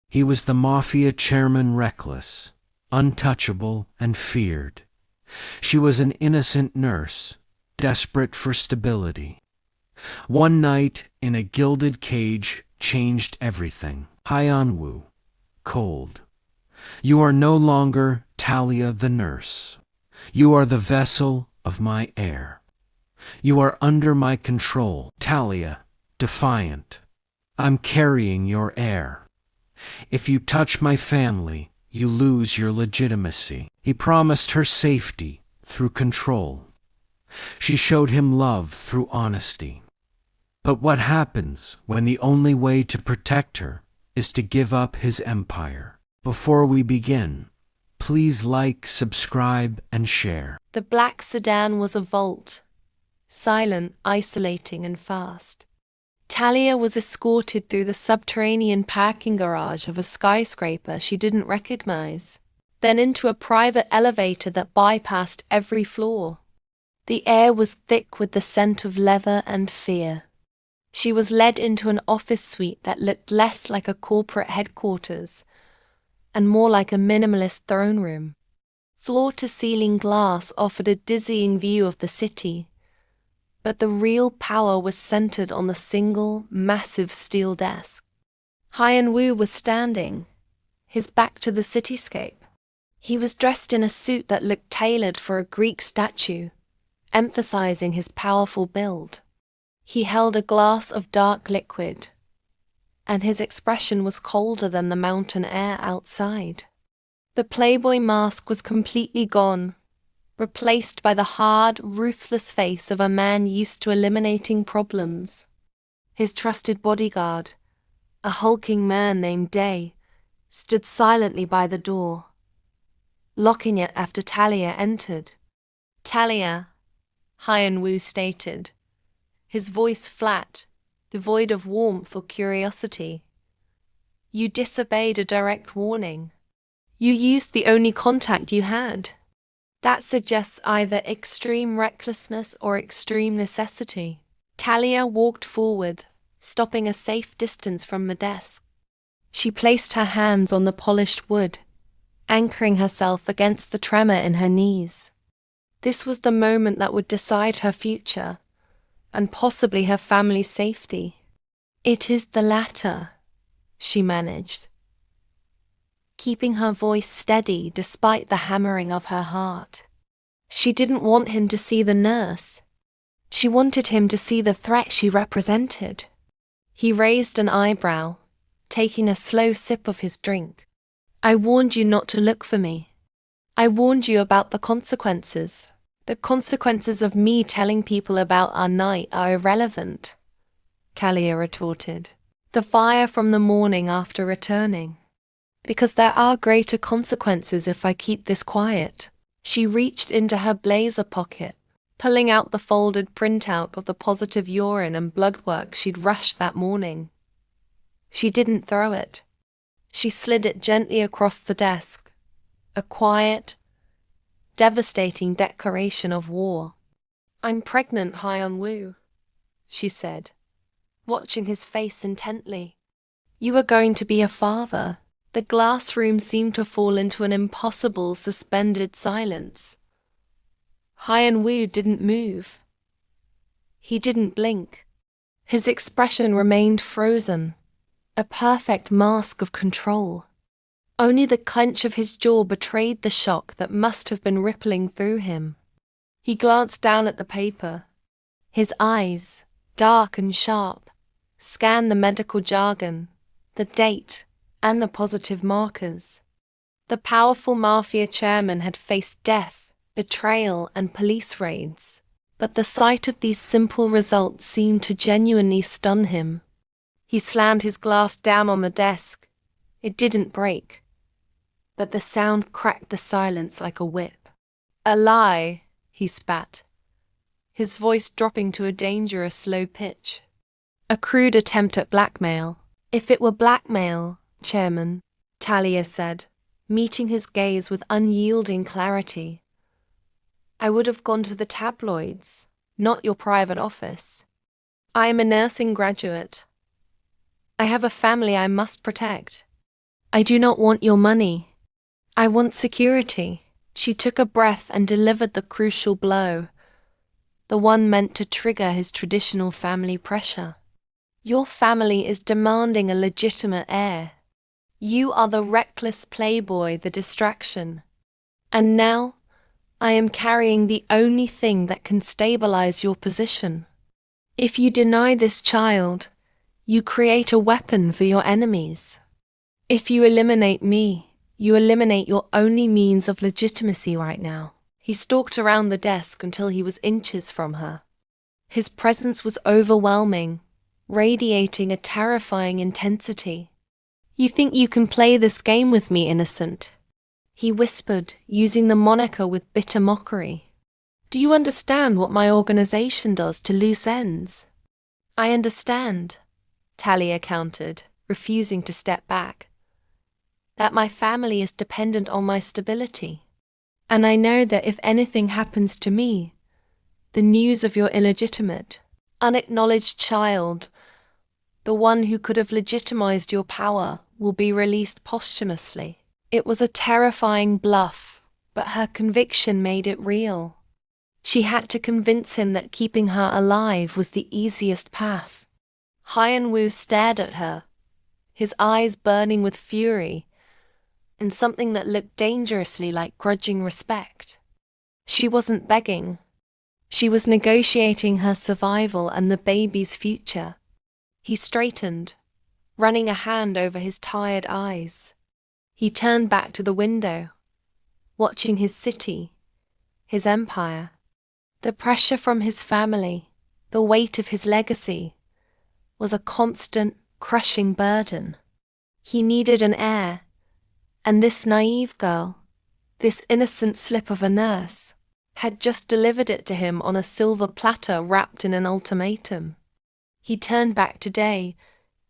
He was the Mafia Chairman, reckless, untouchable, and feared. She was an innocent nurse, desperate for stability. One night in a gilded cage changed everything. Hyun-woo, cold. You are no longer Talia the nurse. You are the vessel of my heir. You are under my control. Talia, defiant. I'm carrying your heir. If you touch my family, you lose your legitimacy. He promised her safety through control. She showed him love through honesty. But what happens when the only way to protect her is to give up his empire? Before we begin, please like, subscribe, and share. The black sedan was a vault, silent, isolating, and fast. Talia was escorted through the subterranean parking garage of a skyscraper she didn't recognize, then into a private elevator that bypassed every floor. The air was thick with the scent of leather and fear. She was led into an office suite that looked less like a corporate headquarters and more like a minimalist throne room. Floor-to-ceiling glass offered a dizzying view of the city, but the real power was centered on the single, massive steel desk. Hyun-woo was standing, his back to the cityscape. He was dressed in a suit that looked tailored for a Greek statue, emphasizing his powerful build. He held a glass of dark liquid, and his expression was colder than the mountain air outside. The playboy mask was completely gone, replaced by the hard, ruthless face of a man used to eliminating problems. His trusted bodyguard, a hulking man named Day, stood silently by the door, locking it after Talia entered. "Talia," Hyun-woo stated, his voice flat, devoid of warmth or curiosity. "You disobeyed a direct warning. You used the only contact you had. That suggests either extreme recklessness or extreme necessity." Talia walked forward, stopping a safe distance from the desk. She placed her hands on the polished wood, anchoring herself against the tremor in her knees. This was the moment that would decide her future, and possibly her family's safety. "It is the latter," she managed, keeping her voice steady despite the hammering of her heart. She didn't want him to see the nurse. She wanted him to see the threat she represented. He raised an eyebrow, taking a slow sip of his drink. "I warned you not to look for me. I warned you about the consequences. The consequences of me telling people about our night are irrelevant," Talia retorted, the fire from the morning after returning. "Because there are greater consequences if I keep this quiet." She reached into her blazer pocket, pulling out the folded printout of the positive urine and blood work she'd rushed that morning. She didn't throw it. She slid it gently across the desk, a quiet, devastating declaration of war. "I'm pregnant, Hyun-woo," she said, watching his face intently. "You are going to be a father." The glass room seemed to fall into an impossible, suspended silence. Hyun-woo didn't move. He didn't blink. His expression remained frozen, a perfect mask of control. Only the clench of his jaw betrayed the shock that must have been rippling through him. He glanced down at the paper. His eyes, dark and sharp, scanned the medical jargon, the date, and the positive markers. The powerful Mafia Chairman had faced death, betrayal, and police raids, but the sight of these simple results seemed to genuinely stun him. He slammed his glass down on the desk. It didn't break, but the sound cracked the silence like a whip. "A lie," he spat, his voice dropping to a dangerous low pitch. "A crude attempt at blackmail." "If it were blackmail, Chairman," Talia said, meeting his gaze with unyielding clarity, "I would have gone to the tabloids, not your private office. I am a nursing graduate. I have a family I must protect." I do not want your money. I want security. She took a breath and delivered the crucial blow, the one meant to trigger his traditional family pressure. Your family is demanding a legitimate heir. You are the reckless playboy, the distraction. And now, I am carrying the only thing that can stabilize your position. If you deny this child, you create a weapon for your enemies. If you eliminate me, you eliminate your only means of legitimacy right now. He stalked around the desk until he was inches from her. His presence was overwhelming, radiating a terrifying intensity. You think you can play this game with me, innocent? He whispered, using the moniker with bitter mockery. Do you understand what my organization does to loose ends? I understand, Talia countered, refusing to step back. That my family is dependent on my stability. And I know that if anything happens to me, the news of your illegitimate, unacknowledged child, the one who could have legitimized your power, will be released posthumously. It was a terrifying bluff, but her conviction made it real. She had to convince him that keeping her alive was the easiest path. Hyun-woo stared at her, his eyes burning with fury, and something that looked dangerously like grudging respect. She wasn't begging. She was negotiating her survival and the baby's future. He straightened, running a hand over his tired eyes. He turned back to the window, watching his city, his empire. The pressure from his family, the weight of his legacy, was a constant, crushing burden. He needed an heir, and this naive girl, this innocent slip of a nurse, had just delivered it to him on a silver platter wrapped in an ultimatum. He turned back to Day,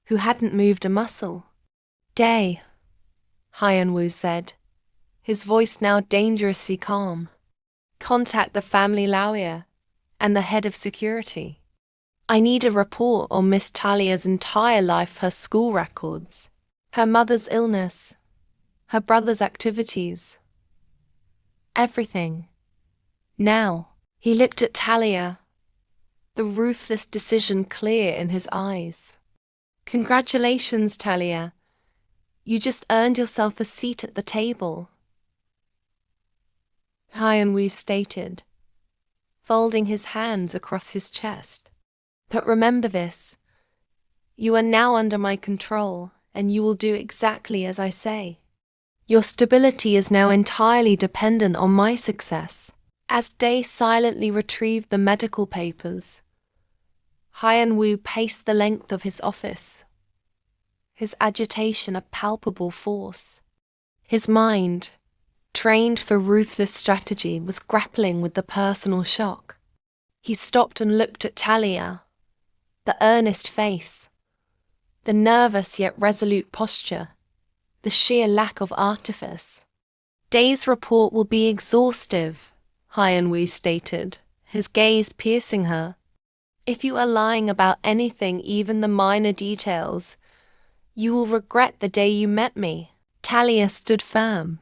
who hadn't moved a muscle. Day, Hyun-woo said, his voice now dangerously calm. Contact the family lawyer and the head of security. I need a report on Miss Talia's entire life, her school records, her mother's illness, her brother's activities. Everything. Now. He looked at Talia, the ruthless decision clear in his eyes. Congratulations, Talia. You just earned yourself a seat at the table, Hyun-woo stated, folding his hands across his chest. But remember this. You are now under my control, and you will do exactly as I say. Your stability is now entirely dependent on my success. As Day silently retrieved the medical papers, Hyun-woo paced the length of his office, his agitation a palpable force. His mind, trained for ruthless strategy, was grappling with the personal shock. He stopped and looked at Talia, the earnest face, the nervous yet resolute posture, the sheer lack of artifice. Day's report will be exhaustive, Hyun-woo stated, his gaze piercing her. If you are lying about anything, even the minor details, you will regret the day you met me. Talia stood firm.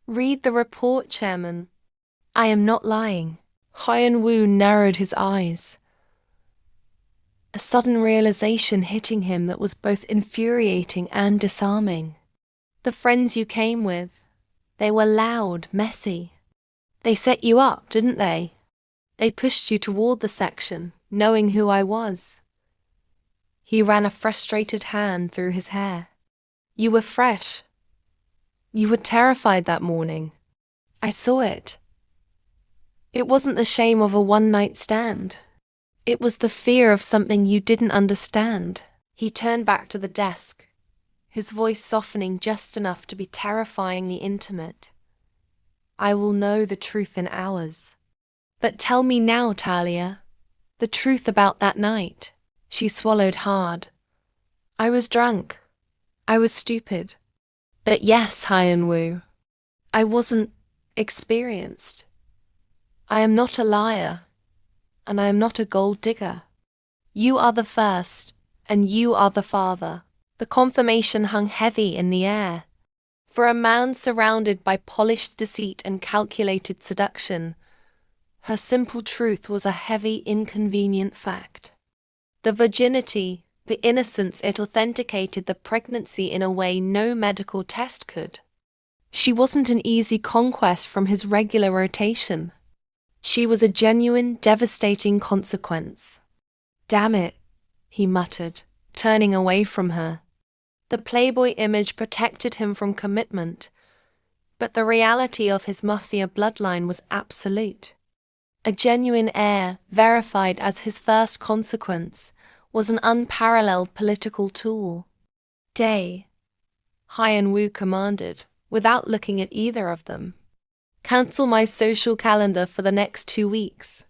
Read the report, Chairman. I am not lying. Hyun-woo narrowed his eyes, a sudden realization hitting him that was both infuriating and disarming. The friends you came with, they were loud, messy. They set you up, didn't they? They pushed you toward the section, knowing who I was. He ran a frustrated hand through his hair. You were fresh. You were terrified that morning. I saw it. It wasn't the shame of a one-night stand. It was the fear of something you didn't understand. He turned back to the desk, his voice softening just enough to be terrifyingly intimate. I will know the truth in hours. But tell me now, Talia, the truth about that night. She swallowed hard. I was drunk. I was stupid. But yes, Hyun-woo, I wasn't experienced. I am not a liar, and I am not a gold digger. You are the first, and you are the father. The confirmation hung heavy in the air. For a man surrounded by polished deceit and calculated seduction, her simple truth was a heavy, inconvenient fact. The virginity, the innocence, it authenticated the pregnancy in a way no medical test could. She wasn't an easy conquest from his regular rotation. She was a genuine, devastating consequence. "Damn it," he muttered, turning away from her. The playboy image protected him from commitment, but the reality of his mafia bloodline was absolute. A genuine heir, verified as his first consequence, was an unparalleled political tool. "Day," Hyun-woo commanded, without looking at either of them. "Cancel my social calendar for the next 2 weeks.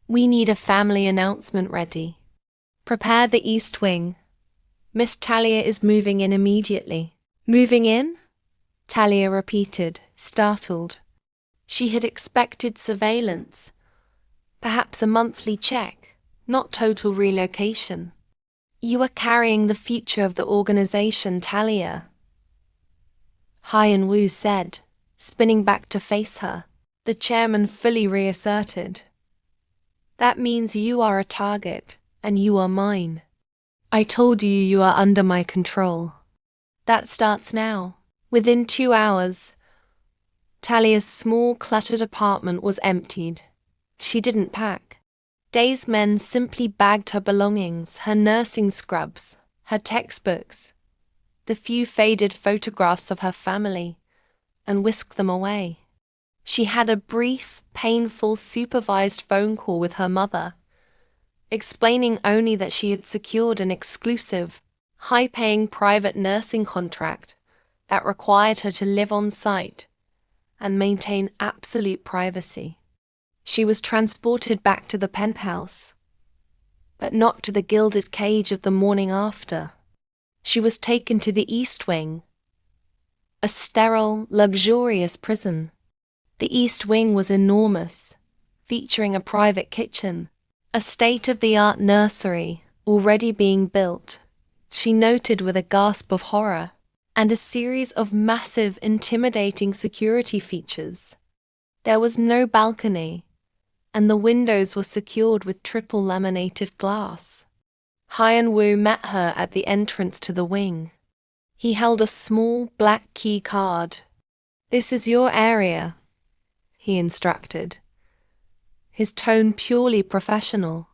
We need a family announcement ready. Prepare the East Wing. Miss Talia is moving in immediately." "Moving in?" Talia repeated, startled. She had expected surveillance, perhaps a monthly check, not total relocation. "You are carrying the future of the organization, Talia," Hyun-woo said, spinning back to face her. The chairman fully reasserted. "That means you are a target, and you are mine. I told you you are under my control. That starts now." Within 2 hours, Talia's small, cluttered apartment was emptied. She didn't pack. Day's men simply bagged her belongings, her nursing scrubs, her textbooks, the few faded photographs of her family, and whisked them away. She had a brief, painful, supervised phone call with her mother, explaining only that she had secured an exclusive, high-paying private nursing contract that required her to live on site and maintain absolute privacy. She was transported back to the penthouse, but not to the gilded cage of the morning after. She was taken to the East Wing, a sterile, luxurious prison. The East Wing was enormous, featuring a private kitchen, a state-of-the-art nursery already being built, she noted with a gasp of horror, and a series of massive, intimidating security features. There was no balcony, and the windows were secured with triple laminated glass. Hyun-woo met her at the entrance to the wing. He held a small black key card. "This is your area," he instructed, his tone purely professional.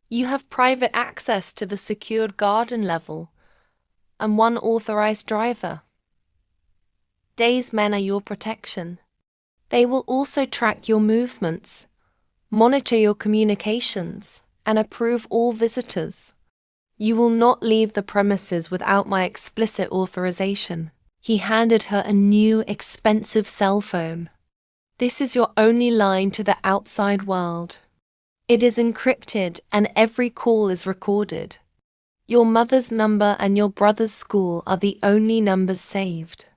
"You have private access to the secured garden level and one authorized driver. Day's men are your protection. They will also track your movements, monitor your communications, and approve all visitors. You will not leave the premises without my explicit authorization." He handed her a new, expensive cell phone. "This is your only line to the outside world. It is encrypted and every call is recorded. Your mother's number and your brother's school are the only numbers saved.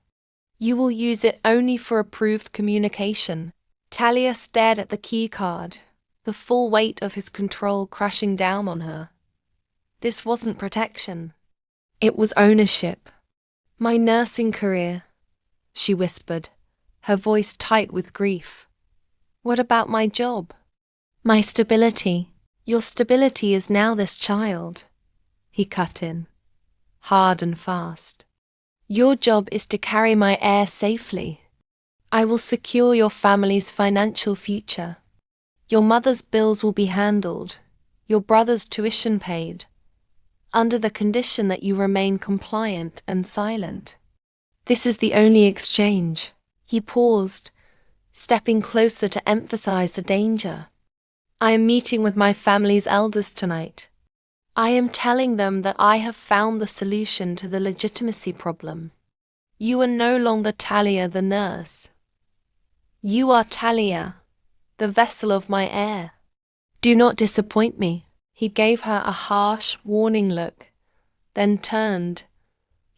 You will use it only for approved communication." Talia stared at the key card, the full weight of his control crashing down on her. This wasn't protection. It was ownership. "My nursing career," she whispered, her voice tight with grief. "What about my job? My stability?" "Your stability is now this child," he cut in, hard and fast. "Your job is to carry my heir safely. I will secure your family's financial future. Your mother's bills will be handled, your brother's tuition paid, under the condition that you remain compliant and silent. This is the only exchange." He paused, stepping closer to emphasize the danger. "I am meeting with my family's elders tonight. I am telling them that I have found the solution to the legitimacy problem. You are no longer Talia the nurse. You are Talia, the vessel of my heir. Do not disappoint me." He gave her a harsh, warning look, then turned,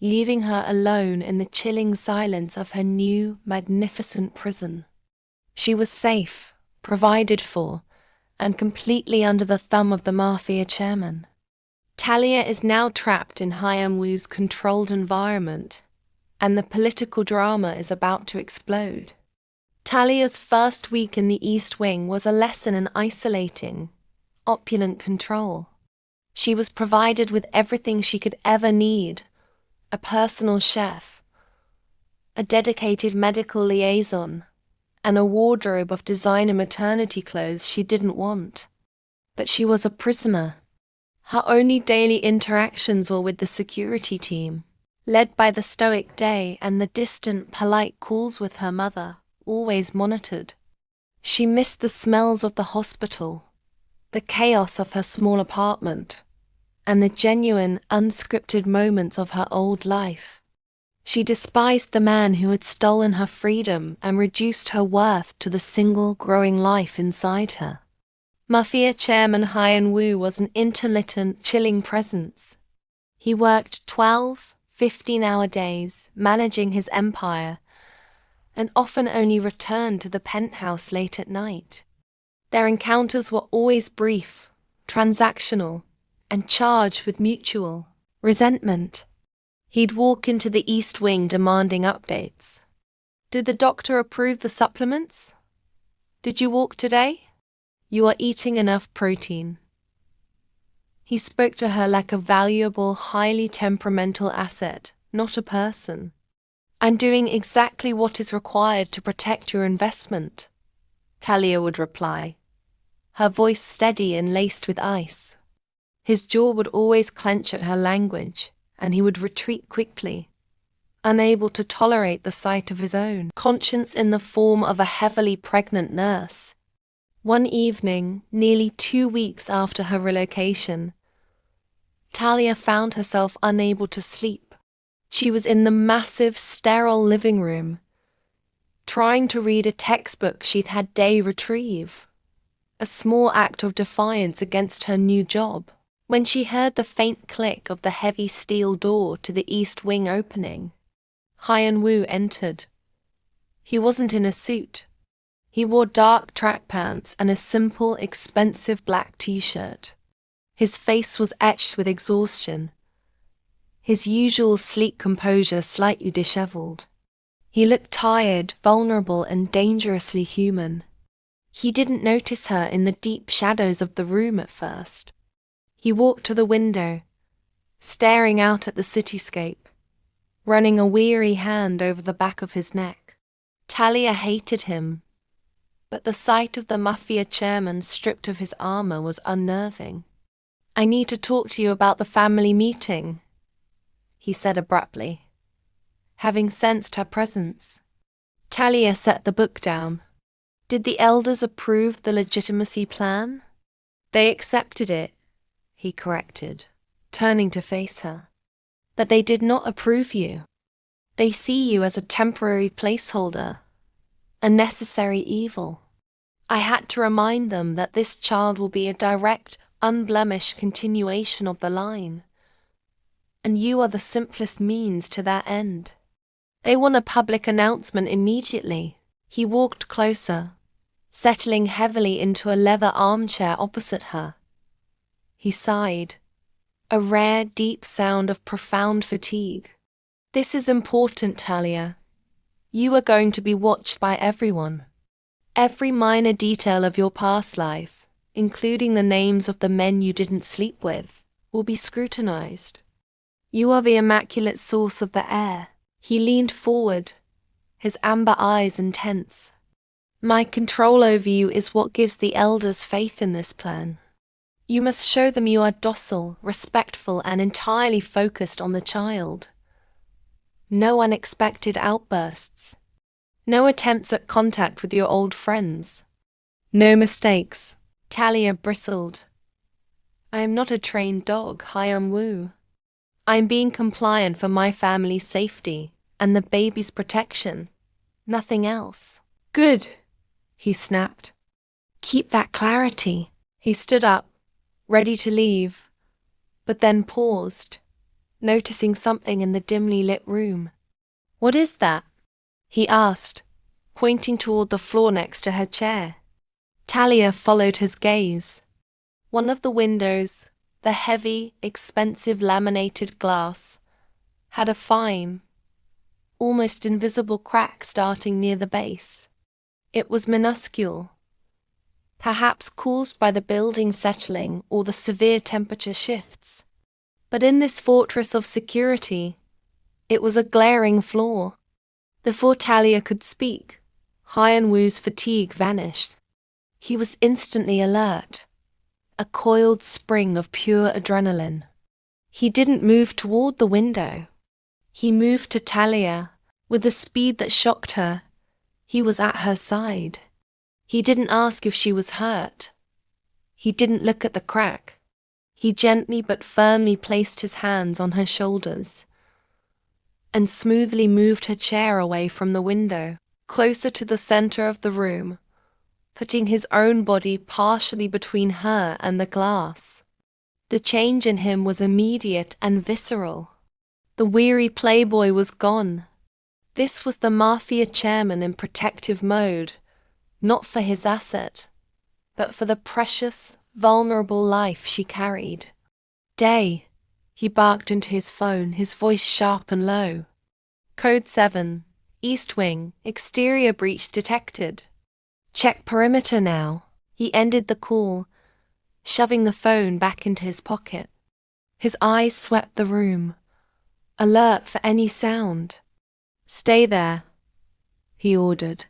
leaving her alone in the chilling silence of her new, magnificent prison. She was safe, provided for, and completely under the thumb of the Mafia Chairman. Talia is now trapped in Hyun-woo's controlled environment, and the political drama is about to explode. Talia's first week in the East Wing was a lesson in isolating, opulent control. She was provided with everything she could ever need: a personal chef, a dedicated medical liaison, and a wardrobe of designer maternity clothes she didn't want. But she was a prisoner. Her only daily interactions were with the security team, led by the stoic Day, and the distant, polite calls with her mother, always monitored. She missed the smells of the hospital, the chaos of her small apartment, and the genuine, unscripted moments of her old life. She despised the man who had stolen her freedom and reduced her worth to the single growing life inside her. Mafia Chairman Hyun-woo was an intermittent, chilling presence. He worked 12, 15-hour days, managing his empire, and often only returned to the penthouse late at night. Their encounters were always brief, transactional, and charged with mutual resentment. He'd walk into the East Wing demanding updates. Did the doctor approve the supplements? Did you walk today? You are eating enough protein. He spoke to her like a valuable, highly temperamental asset, not a person. I'm doing exactly what is required to protect your investment, Talia would reply, her voice steady and laced with ice. His jaw would always clench at her language, and he would retreat quickly, unable to tolerate the sight of his own conscience in the form of a heavily pregnant nurse. One evening, nearly 2 weeks after her relocation, Talia found herself unable to sleep. She was in the massive, sterile living room, trying to read a textbook she'd had Day retrieve, a small act of defiance against her new job, when she heard the faint click of the heavy steel door to the East Wing opening. Hyun-woo entered. He wasn't in a suit. He wore dark track pants and a simple, expensive black t-shirt. His face was etched with exhaustion, his usual sleek composure slightly disheveled. He looked tired, vulnerable, and dangerously human. He didn't notice her in the deep shadows of the room at first. He walked to the window, staring out at the cityscape, running a weary hand over the back of his neck. Talia hated him, but the sight of the Mafia Chairman stripped of his armor was unnerving. I need to talk to you about the family meeting, he said abruptly, having sensed her presence. Talia set the book down. Did the elders approve the legitimacy plan? They accepted it, he corrected, turning to face her. But they did not approve you. They see you as a temporary placeholder, a necessary evil. I had to remind them that this child will be a direct, unblemished continuation of the line, and you are the simplest means to that end. They want a public announcement immediately. He walked closer, settling heavily into a leather armchair opposite her. He sighed, a rare, deep sound of profound fatigue. This is important, Talia. You are going to be watched by everyone. Every minor detail of your past life, including the names of the men you didn't sleep with, will be scrutinized. You are the immaculate source of the Heir. He leaned forward, his amber eyes intense. My control over you is what gives the elders faith in this plan. You must show them you are docile, respectful, and entirely focused on the child. No unexpected outbursts. No attempts at contact with your old friends. No mistakes. Talia bristled. I am not a trained dog, Hyun-woo. I am being compliant for my family's safety and the baby's protection. Nothing else. Good, he snapped. Keep that clarity. He stood up, ready to leave, but then paused, noticing something in the dimly lit room. What is that? He asked, pointing toward the floor next to her chair. Talia followed his gaze. One of the windows, The heavy, expensive laminated glass had a fine, almost invisible crack starting near the base. It was minuscule, perhaps caused by the building settling or the severe temperature shifts. But in this fortress of security, it was a glaring flaw. Before Talia could speak, Hyun-woo's fatigue vanished. He was instantly alert, a coiled spring of pure adrenaline. He didn't move toward the window. He moved to Talia with a speed that shocked her. He was at her side. He didn't ask if she was hurt. He didn't look at the crack. He gently but firmly placed his hands on her shoulders and smoothly moved her chair away from the window, closer to the center of the room, putting his own body partially between her and the glass. The change in him was immediate and visceral. The weary playboy was gone. This was the Mafia Chairman in protective mode, not for his asset, but for the precious, vulnerable life she carried. Day, he barked into his phone, his voice sharp and low. Code 7, East Wing, exterior breach detected. Check perimeter now. He ended the call, shoving the phone back into his pocket. His eyes swept the room, alert for any sound. Stay there, he ordered,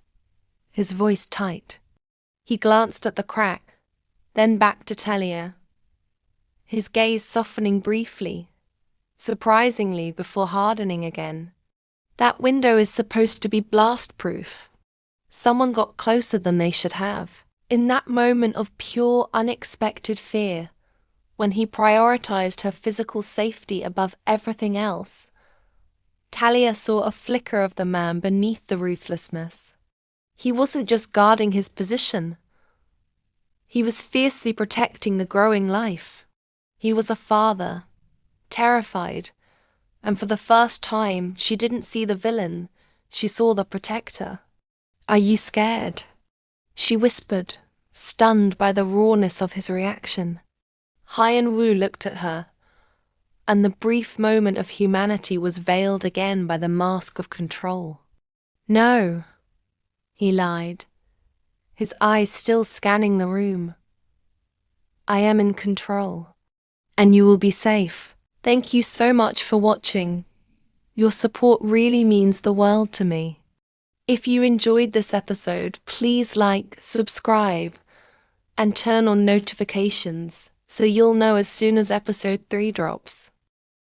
his voice tight. He glanced at the crack, then back to Talia, his gaze softening briefly, surprisingly before hardening again. That window is supposed to be blast-proof. Someone got closer than they should have. In that moment of pure, unexpected fear, when he prioritized her physical safety above everything else, Talia saw a flicker of the man beneath the ruthlessness. He wasn't just guarding his position. He was fiercely protecting the growing life. He was a father, terrified, and for the first time, she didn't see the villain, she saw the protector. Are you scared? She whispered, stunned by the rawness of his reaction. Hyun-woo looked at her, and the brief moment of humanity was veiled again by the mask of control. No, he lied, his eyes still scanning the room. I am in control, and you will be safe. Thank you so much for watching. Your support really means the world to me. If you enjoyed this episode, please like, subscribe, and turn on notifications so you'll know as soon as episode 3 drops.